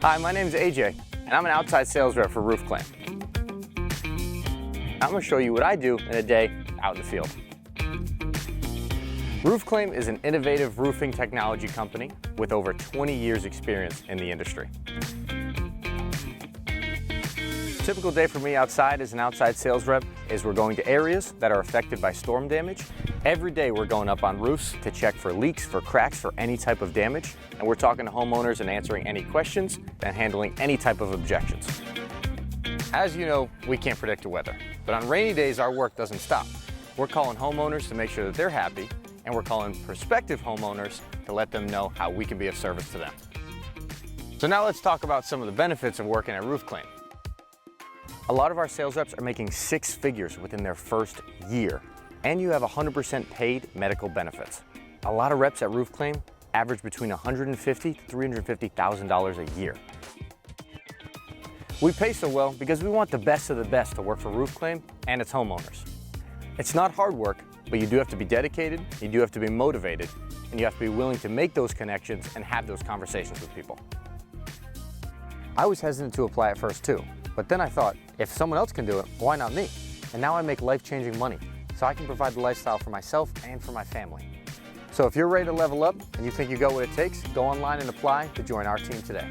Hi, my name is AJ, and I'm an outside sales rep for RoofClaim. I'm going to show you what I do in a day out in the field. RoofClaim is an innovative roofing technology company with over 20 years experience in the industry. A typical day for me outside as an outside sales rep is we're going to areas that are affected by storm damage. Every day we're going up on roofs to check for leaks, for cracks, for any type of damage. And we're talking to homeowners and answering any questions and handling any type of objections. As you know, we can't predict the weather, but on rainy days our work doesn't stop. We're calling homeowners to make sure that they're happy, and we're calling prospective homeowners to let them know how we can be of service to them. So now let's talk about some of the benefits of working at RoofClaim. A lot of our sales reps are making 6 figures within their first year, and you have 100% paid medical benefits. A lot of reps at RoofClaim average between $150,000 to $350,000 a year. We pay so well because we want the best of the best to work for RoofClaim and its homeowners. It's not hard work, but you do have to be dedicated, you do have to be motivated, and you have to be willing to make those connections and have those conversations with people. I was hesitant to apply at first too, but then I thought, if someone else can do it, why not me? And now I make life-changing money, so I can provide the lifestyle for myself and for my family. So if you're ready to level up and you think you got what it takes, go online and apply to join our team today.